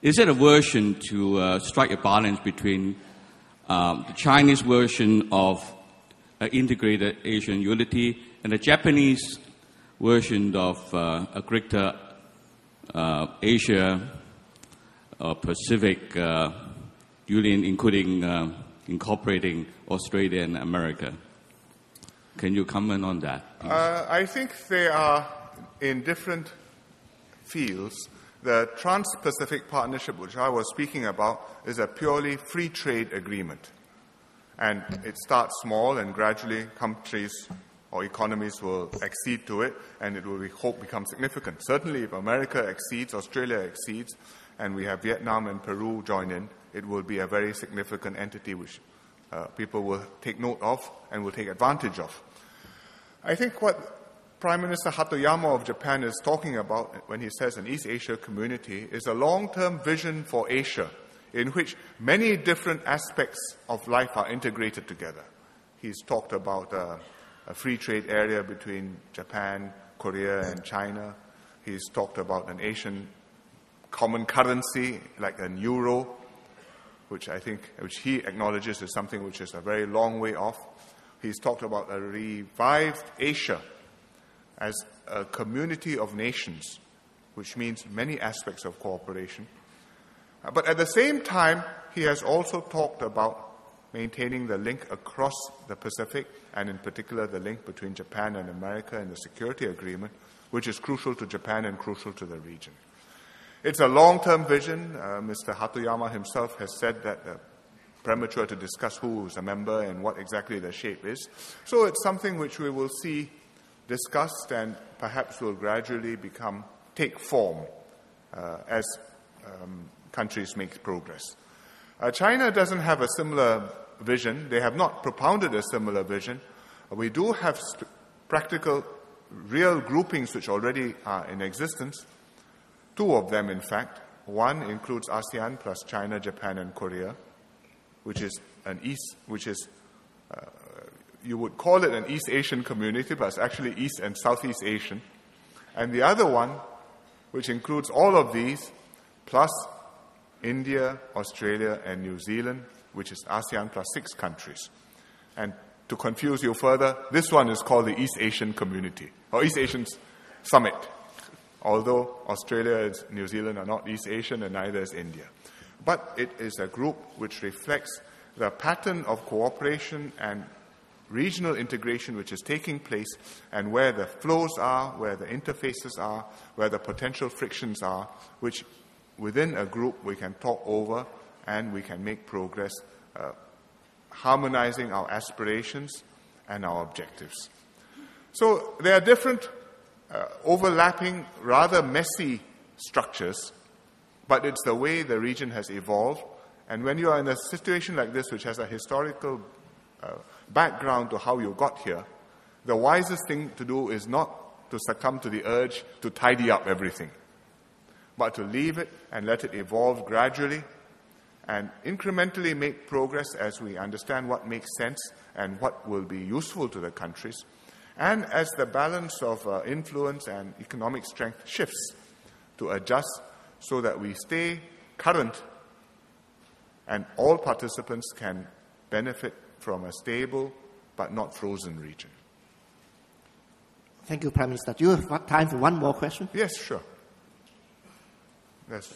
Is it a version to strike a balance between the Chinese version of integrated Asian unity and the Japanese version of a greater Asia Pacific Union, including incorporating Australia and America? Can you comment on that? I think they are in different fields. The Trans-Pacific Partnership, which I was speaking about, is a purely free trade agreement. And it starts small, and gradually countries or economies will accede to it, and it will, we hope, become significant. Certainly, if America exceeds, Australia exceeds, and we have Vietnam and Peru join in, it will be a very significant entity which people will take note of and will take advantage of. I think what Prime Minister Hatoyama of Japan is talking about when he says an East Asia community is a long-term vision for Asia in which many different aspects of life are integrated together. He's talked about a free trade area between Japan, Korea, and China. He's talked about an Asian common currency like an euro, which he acknowledges is something which is a very long way off. He's talked about a revived Asia as a community of nations, which means many aspects of cooperation. But at the same time, he has also talked about maintaining the link across the Pacific, and in particular the link between Japan and America and the security agreement, which is crucial to Japan and crucial to the region. It's a long-term vision. Mr. Hatoyama himself has said that premature to discuss who is a member and what exactly the shape is. So it's something which we will see discussed and perhaps will gradually take form as countries make progress. China doesn't have a similar vision. They have not propounded a similar vision. We do have practical, real groupings which already are in existence. Two of them, in fact. One includes ASEAN plus China, Japan, and Korea, which is you would call it an East Asian community, but it's actually East and Southeast Asian. And the other one, which includes all of these, plus India, Australia, and New Zealand, which is ASEAN plus 6 countries. And to confuse you further, this one is called the East Asian Community, or East Asian Summit, although Australia and New Zealand are not East Asian and neither is India. But it is a group which reflects the pattern of cooperation and regional integration which is taking place, and where the flows are, where the interfaces are, where the potential frictions are, which within a group we can talk over and we can make progress, harmonizing our aspirations and our objectives. So there are different overlapping, rather messy structures, but it's the way the region has evolved. And when you are in a situation like this, which has a historical background to how you got here, the wisest thing to do is not to succumb to the urge to tidy up everything, but to leave it and let it evolve gradually and incrementally make progress as we understand what makes sense and what will be useful to the countries. And as the balance of influence and economic strength shifts, to adjust so that we stay current and all participants can benefit from a stable but not frozen region. Thank you, Prime Minister. Do you have time for one more question? Yes, sure. Yes.